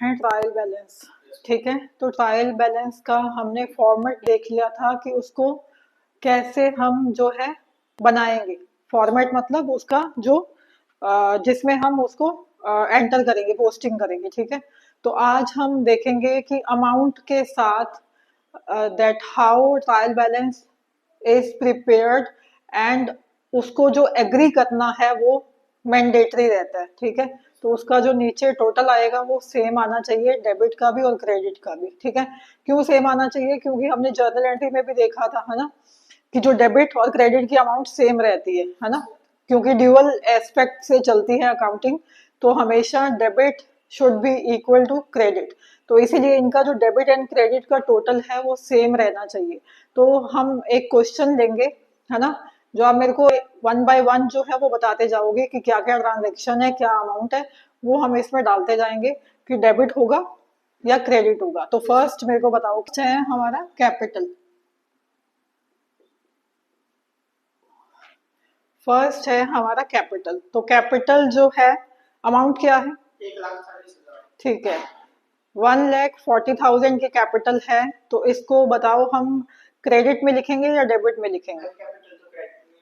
है trial balance. ठीक है, तो ट्रायल बैलेंस का हमने फॉर्मेट देख लिया था कि उसको कैसे हम जो है बनाएंगे। फॉर्मेट मतलब उसका जो जिसमें हम उसको एंटर करेंगे, पोस्टिंग करेंगे। ठीक है, तो आज हम देखेंगे कि अमाउंट के साथ that how trial balance is prepared and उसको जो एग्री करना है वो मैंडेटरी रहता है। ठीक है, तो उसका जो नीचे टोटल आएगा वो सेम आना चाहिए, डेबिट का भी और क्रेडिट का भी। ठीक है, क्यों सेम आना चाहिए? क्योंकि हमने जर्नल एंट्री में भी देखा था, है ना, कि जो डेबिट और क्रेडिट की अमाउंट सेम रहती है ना, क्योंकि ड्यूअल एस्पेक्ट से चलती है अकाउंटिंग, तो हमेशा debit should be equal to credit. तो इसीलिए इनका जो डेबिट एंड क्रेडिट का टोटल है वो सेम रहना चाहिए। तो हम एक क्वेश्चन लेंगे, है ना, जो आप मेरे को वन बाय वन जो है वो बताते जाओगे कि क्या क्या ट्रांजेक्शन है, क्या अमाउंट है, वो हम इसमें डालते जाएंगे कि डेबिट होगा या क्रेडिट होगा। तो फर्स्ट मेरे को बताओ, क्या है हमारा कैपिटल। फर्स्ट है हमारा कैपिटल। तो कैपिटल जो है अमाउंट क्या है? 1,40,000। ठीक है, 1,40,000 की कैपिटल है, तो इसको बताओ हम क्रेडिट में लिखेंगे या डेबिट में लिखेंगे?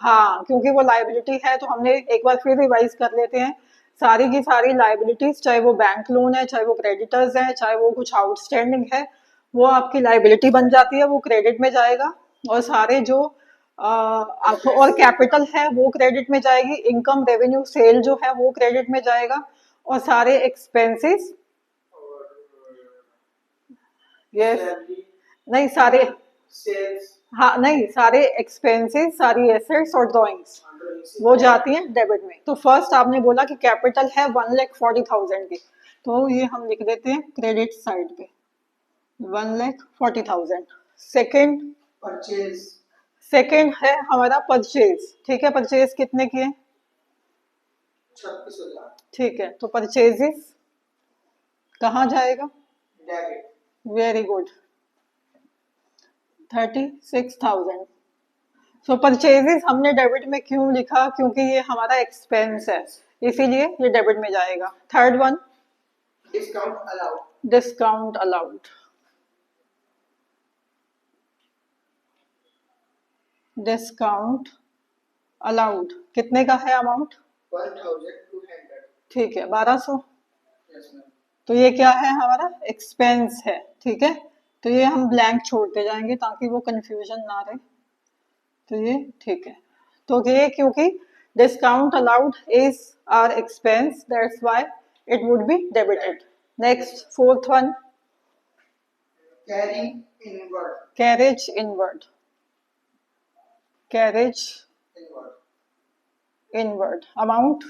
हाँ, क्योंकि वो लाइबिलिटी है, तो हमने एक बार फिर रिवाइज कर लेते हैं। सारी की सारी लाइबिलिटीज, चाहे वो बैंक लोन है, चाहे वो क्रेडिटर्स है, चाहे वो कुछ आउटस्टैंडिंग है, वो आपकी लाइबिलिटी बन जाती है, वो क्रेडिट में जाएगा। और सारे जो आपको और कैपिटल है वो क्रेडिट में जाएगी। इनकम, रेवेन्यू, सेल जो है वो क्रेडिट में जाएगा। और सारे एक्सपेंसेस, यस, नहीं सारे, हाँ नहीं, सारे एक्सपेंसेस, सारी एसेट्स और ड्रॉइंग्स वो जाती हैं डेबिट में। तो फर्स्ट आपने बोला कि कैपिटल है 1,40,000 की, तो ये हम लिख देते हैं क्रेडिट साइड पे 1,40,000। Second, purchase. सेकेंड है हमारा परचेज। ठीक है, परचेज कितने की है? 36,000। ठीक है, तो परचेजेस कहाँ जाएगा? डेबिट। Very good, 36,000। सो परचेजेस हमने डेबिट में क्यों लिखा? क्योंकि ये हमारा एक्सपेंस है, इसीलिए ये डेबिट में जाएगा। Third one, discount allowed. Discount allowed, discount allowed कितने का है अमाउंट? 1,200। ठीक है, 1,200। तो ये क्या है? हमारा एक्सपेंस है। ठीक है, तो ये हम ब्लैंक छोड़ते जाएंगे ताकि वो कंफ्यूजन ना रहे। तो ये ठीक है, तो ये क्योंकि discount allowed is are expense, that's why it would be debited. Next, fourth one, carry inward. Carriage inward, carriage inward amount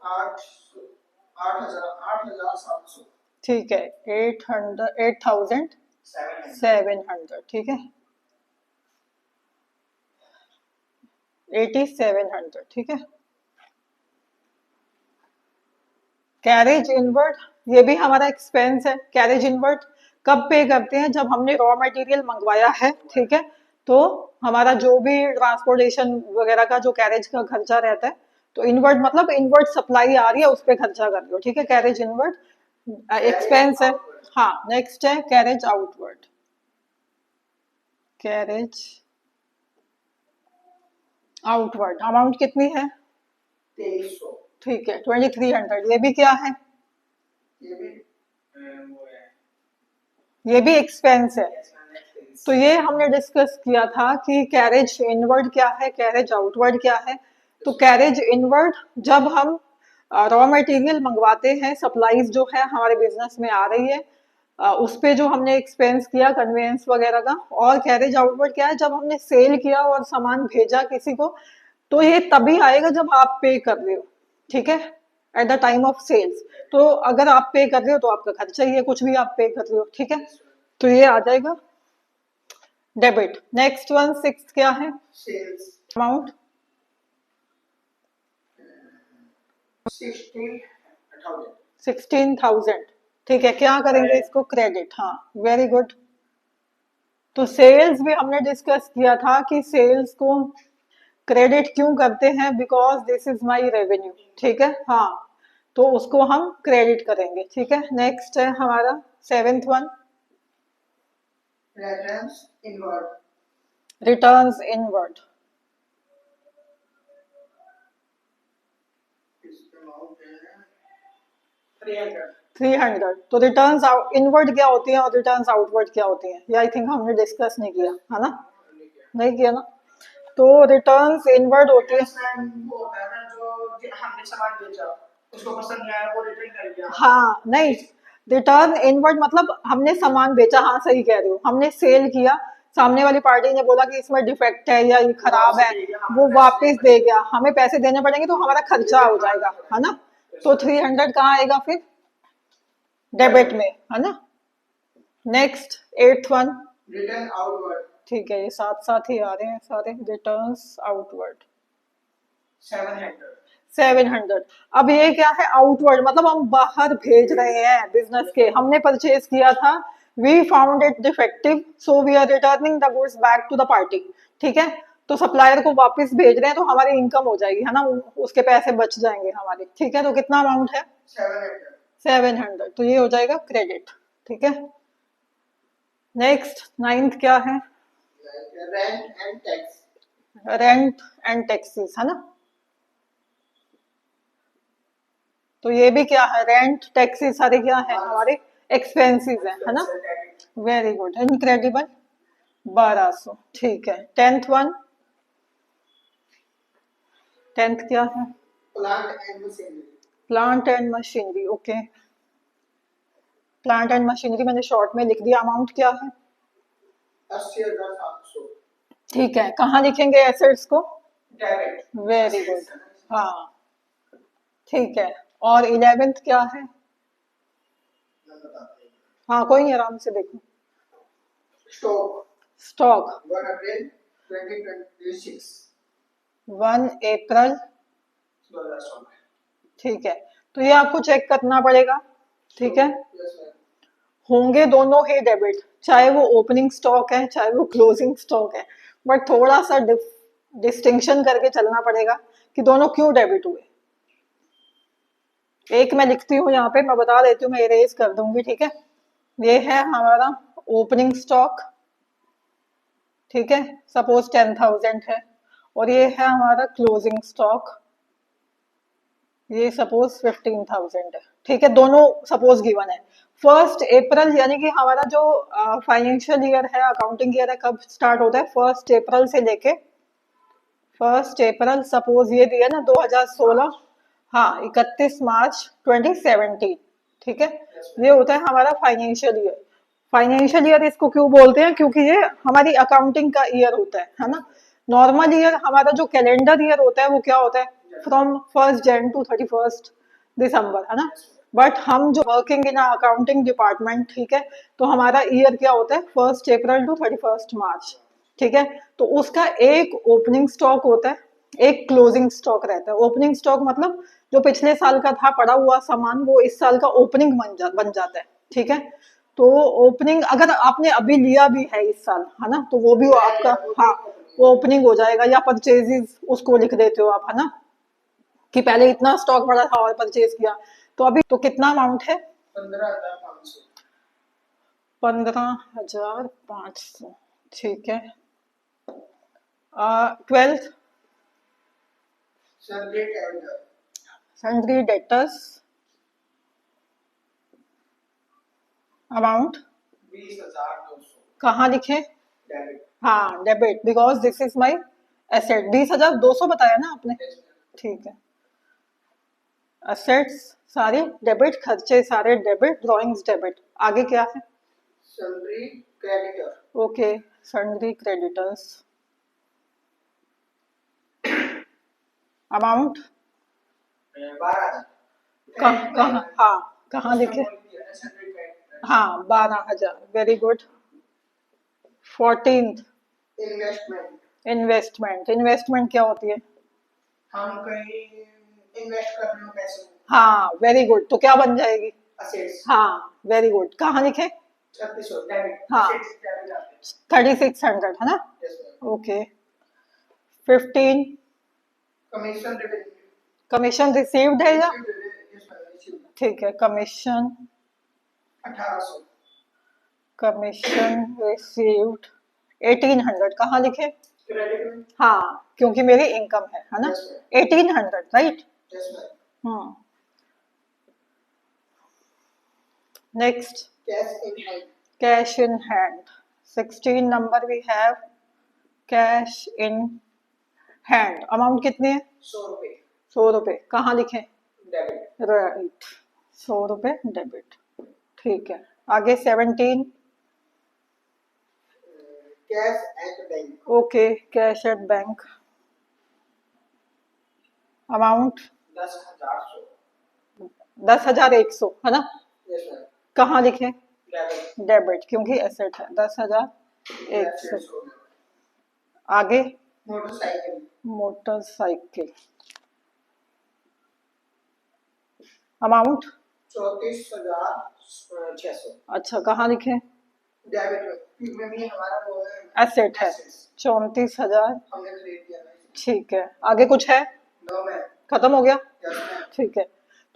8,700। ठीक है, 8,700। ठीक है, 8,700। ठीक है, कैरेज इनवर्ड ये भी हमारा एक्सपेंस है। कैरेज इनवर्ड कब पे करते हैं? जब हमने रॉ मटेरियल मंगवाया है। ठीक है, तो हमारा जो भी ट्रांसपोर्टेशन वगैरह का जो कैरेज का खर्चा रहता है, तो इनवर्ड मतलब इनवर्ड सप्लाई आ रही है उस पर खर्चा कर दो। ठीक है, कैरेज इनवर्ड एक्सपेंस है। हाँ, नेक्स्ट है carriage outward. Carriage outward amount कितनी है? 2,300। ठीक है, 2,300। ये भी क्या है? ये भी एक्सपेंस है। तो ये हमने डिस्कस किया था कि कैरेज इनवर्ड क्या है, कैरेज आउटवर्ड क्या है। तो कैरेज इनवर्ड जब हम रॉ मटेरियल मंगवाते हैं, सप्लाईज जो है हमारे बिजनेस में आ रही है, उस पे जो हमने एक्सपेंस किया कन्वेंस वगैरह का। और कैरेज आउटवर्ड क्या है? जब हमने सेल किया और सामान भेजा किसी को, तो ये तभी आएगा जब आप पे कर रहे हो। ठीक है, at the time of sales. तो अगर आप पे कर रहे हो तो आपका खर्चा ही है, कुछ भी आप पे कर रहे हो। ठीक है, तो ये आ जाएगा डेबिट। नेक्स्ट वन, सिक्स क्या है? Sales amount 16,000। ठीक है, क्या करेंगे इसको? क्रेडिट। हाँ, वेरी गुड। तो सेल्स भी हमने डिस्कस किया था कि सेल्स को क्रेडिट क्यों करते हैं? Because this is my revenue. ठीक है, हाँ, तो उसको हम क्रेडिट करेंगे। ठीक है, नेक्स्ट है हमारा 7th one, returns inward. Returns inward. इसका अमाउंट है 300। 300। तो रिटर्न्स इनवर्ड क्या होती है और रिटर्न्स आउटवर्ड क्या होती है, ये आई थिंक हमने डिस्कस नहीं किया है ना, नहीं किया ना। तो रिटर्न्स इनवर्ड होती है, वो होता है ना जो हमने सामान बेचा, उसको पसंद नहीं आया, वो रिटर्न कर दिया। हाँ नहीं, रिटर्न इनवर्ड मतलब हमने सामान बेचा, हाँ सही कह रहे हो, हमने सेल किया, सामने वाली पार्टी ने बोला कि इसमें डिफेक्ट है या ये खराब है, वो वापस दे गया, हमें पैसे देने पड़ेंगे तो हमारा खर्चा हो जाएगा, है ना। तो 300 कहाँ आएगा फिर, डेबिट में, है ना। Next 8th one, return outward. ठीक है, ये साथ साथ ही आ रहे हैं सारे, रिटर्न्स आउटवर्ड 700। 700। अब ये क्या है, आउटवर्ड मतलब हम बाहर भेज रहे हैं बिजनेस के, हमने परचेज किया था, we found it defective so we are returning the goods back to the party. ठीक है, तो सप्लायर को वापस भेज रहे हैं तो हमारी इनकम हो जाएगी, है ना, उसके पैसे बच जाएंगे हमारे। ठीक है, तो कितना अमाउंट है, 700। 700, तो ये हो जाएगा क्रेडिट। ठीक है, नेक्स्ट 9th क्या है, rent and tax. Rent and taxes, है ना। तो ये भी क्या है, रेंट टैक्सेस सारे क्या है, हमारे एक्सपेंसेस है ना। Very good, incredible, 1200। ठीक है, 10th वन, 10th क्या है, plant and machinery. Plant and machinery. Okay, plant and machinery मैंने शॉर्ट में लिख दिया, अमाउंट क्या है, 80,700। ठीक है, कहाँ लिखेंगे एसेट्स को, डायरेक्ट। वेरी गुड, हाँ ठीक है। और 11th क्या है, हाँ कोई नहीं, आराम से देखो, स्टॉक। स्टॉक 1 अप्रैल 2026। 1 अप्रैल 2016। ठीक है, तो ये आपको चेक करना पड़ेगा। ठीक है, होंगे दोनों ही डेबिट, चाहे वो ओपनिंग स्टॉक है चाहे वो क्लोजिंग स्टॉक है, बट थोड़ा सा डिस्टिंक्शन करके चलना पड़ेगा कि दोनों क्यों डेबिट हुए। एक मैं लिखती हूँ यहाँ पे, मैं बता देती हूँ, मैं इरेज कर दूंगी। ठीक है, ये है हमारा ओपनिंग स्टॉक, ठीक है, सपोज 10,000 है, और ये है हमारा क्लोजिंग स्टॉक, ये सपोज 15,000 है। ठीक है, दोनों सपोज गिवन है। 1 अप्रैल यानी कि हमारा जो फाइनेंशियल ईयर है, अकाउंटिंग ईयर है, कब स्टार्ट होता है, 1 अप्रैल से लेके 1 अप्रैल, सपोज ये दिया ना 2016, हाँ 31 मार्च 2017। ठीक है, ये होता है हमारा फाइनेंशियल ईयर। फाइनेंशियल ईयर इसको क्यों बोलते हैं, क्योंकि ये हमारी अकाउंटिंग का ईयर होता है ना। नॉर्मल ईयर हमारा जो कैलेंडर ईयर होता है वो क्या होता है, फ्रॉम 1 जन टू 31 दिसंबर, है ना। बट हम जो वर्किंग इन अकाउंटिंग डिपार्टमेंट, ठीक है, तो हमारा ईयर क्या होता है, 1 अप्रैल टू 31 मार्च। ठीक है, तो उसका एक ओपनिंग स्टॉक होता है, एक क्लोजिंग स्टॉक रहता है। ओपनिंग स्टॉक मतलब जो पिछले साल का था पड़ा हुआ सामान, वो इस साल का ओपनिंग बन जाता है। ठीक है, तो ओपनिंग अगर आपने अभी लिया भी है इस साल, है ना, तो वो भी वो आपका, हाँ वो ओपनिंग हो जाएगा। या परचेजेस उसको लिख देते हो आप, है ना, कि पहले इतना स्टॉक पड़ा था और परचेज किया, तो अभी तो कितना अमाउंट है, 15,500। 15,500। ठीक है, 12th salary tender. Sundry debtors, amount 20,200। कहाँ लिखे, डायरेक्ट। हाँ debit, because this is my asset. 20,200 बताया ना आपने, ठीक है, असेट्स सारे डेबिट, खर्चे सारे डेबिट, ड्रॉइंग्स डेबिट। आगे क्या है, salary creditor. Okay, sundry creditors, amount 12,000। कहाँ, हाँ कहाँ लिखे, हाँ 12,000, very good. 14th investment. Investment, investment क्या होती है, हम कहीं इन्वेस्ट कर रहे हो पैसे, हाँ वेरी गुड, तो क्या बन जाएगी, असेट्स। हाँ वेरी गुड, कहाँ लिखे, 3600 डेबिट। हाँ 3600, है ना, okay. 15 commission received. Commission received है या ठीक है। कमीशन 1800। कमीशन रिसीव्ड 1800, कहाँ लिखे? क्रेडिट में। हाँ, क्योंकि मेरी इनकम है ना। 1800, राइट। हाँ। Next, cash in hand. Cash in hand 16 number we have cash in hand. Amount कितनी है? 100 रुपए। 100 रुपए, कहाँ लिखे? डेबिट। राइट, 100 रुपए डेबिट। ठीक है, आगे 17। Cash at bank. Okay, cash at bank. Amount 10,100। 10,100 है ना। Yes ma'am. कहाँ लिखे? डेबिट। डेबिट, क्योंकि एसेट है। 10,100। आगे मोटरसाइकिल। मोटरसाइकिल। अमाउंट 34,600। अच्छा, कहाँ लिखे? डेबिट में भी हमारा वो है, एसेट है। 34,000। हमने खरीद लिया है। ठीक है, आगे कुछ है? No ma'am. खत्म हो गया। Yes ma'am. ठीक है,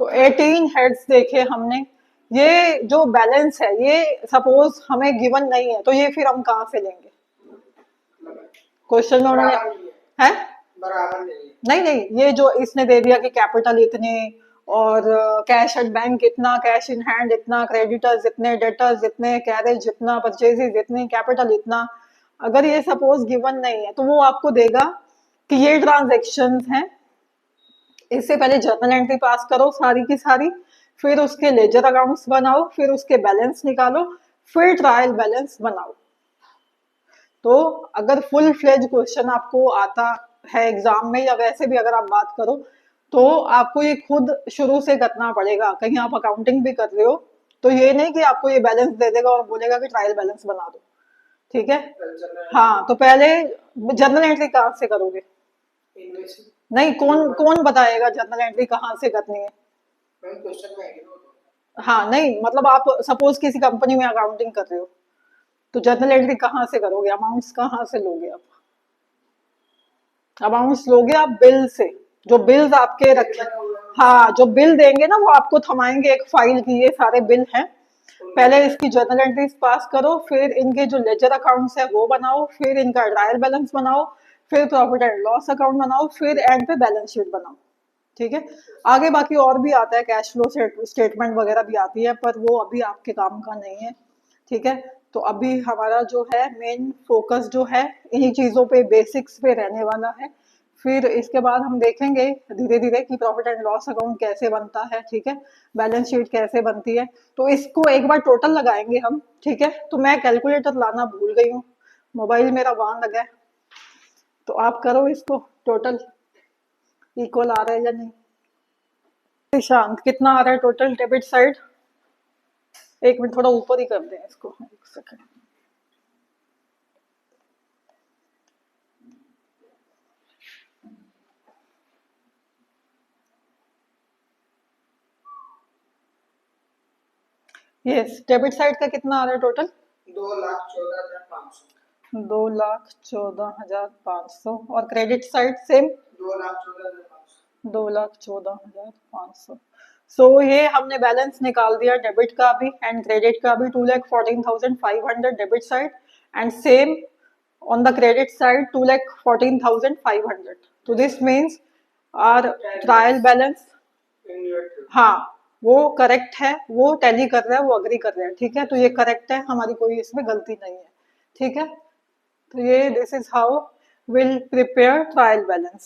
तो 18 हेड्स देखे हमने। ये जो बैलेंस है, ये सपोज हमें गिवन नहीं है, तो ये फिर हम कहाँ से लेंगे? क्वेश्चन में उन्होंने है बराबर नहीं है। नहीं नहीं, ये जो इसने दे दिया कि कैपिटल इतने और कैश एट बैंक इतना, कैश इन हैंड इतना, क्रेडिटर्स इतने, डेटर्स इतने, कैरेज इतना, परचेजेस इतने, कैपिटल इतना। अगर ये सपोज गिवन नहीं है तो वो आपको देगा कि ये ट्रांजेक्शन्स हैं। इससे पहले जर्नल एंट्री पास करो सारी की सारी, फिर उसके लेजर अकाउंट्स बनाओ, फिर उसके बैलेंस निकालो, फिर ट्रायल बैलेंस बनाओ। तो अगर फुल फ्लेज क्वेश्चन आपको आता है एग्जाम में, या वैसे भी अगर आप बात करो, तो आपको ये खुद शुरू से करना पड़ेगा। कहीं आप अकाउंटिंग भी कर रहे हो तो ये नहीं कि आपको ये बैलेंस दे देगा और बोलेगा कि ट्रायल बैलेंस बना दो। ठीक है। हाँ, तो पहले जर्नल एंट्री कहाँ से करोगे? नहीं, कौन कौन बताएगा जर्नल एंट्री कहाँ से करनी है? हाँ, नहीं मतलब आप सपोज किसी कंपनी में अकाउंटिंग कर रहे हो, तो जर्नल एंट्री कहाँ से करोगे? अमाउंट्स कहाँ से लोगे आप? अमाउंट्स लोगे आप बिल से, जो बिल्स आपके रखे। हाँ, जो बिल देंगे ना वो आपको थमाएंगे एक फाइल की, ये सारे बिल हैं। पहले इसकी जर्नल एंट्रीज पास करो, फिर इनके जो लेजर अकाउंट्स है वो बनाओ, फिर इनका ट्रायल बैलेंस बनाओ, फिर प्रॉफिट एंड लॉस अकाउंट बनाओ, फिर एंड पे बैलेंस शीट बनाओ। ठीक है। आगे बाकी और भी आता है, कैश फ्लो स्टेटमेंट वगैरह भी आती है, पर वो अभी आपके काम का नहीं है। ठीक है, तो अभी हमारा जो है मेन फोकस जो है इन्हीं चीज़ों पे, बेसिक्स पे रहने वाला है। फिर इसके बाद हम देखेंगे धीरे धीरे कि प्रॉफिट एंड लॉस अकाउंट कैसे बनता है। ठीक है, बैलेंस शीट कैसे बनती है, तो इसको एक बार टोटल लगाएंगे हम। ठीक है, तो मैं कैलकुलेटर लाना भूल गई हूँ, मोबाइल मेरा वहां लगा है, तो आप करो इसको टोटल, इक्वल आ रहा है या नहीं? शांत, कितना आ रहा है टोटल डेबिट साइड? एक मिनट, थोड़ा ऊपर ही कर दें इसको, एक सेकंड। यस, डेबिट साइड का कितना आ रहा है टोटल? 2,14,500। 2,14,500। और क्रेडिट साइड सेम 2,14,500। 2,14,500। सो ये हमने बैलेंस निकाल दिया डेबिट का भी एंड क्रेडिट का भी। 2,14,500 debit side and same on the credit side 2,14,500. So this means our trial balance, हाँ वो करेक्ट है, वो टैली कर रहा है, वो अग्री कर रहा है। ठीक है, तो ये करेक्ट है, हमारी कोई इसमें गलती नहीं है। ठीक है, तो ये this is how will prepare trial balance.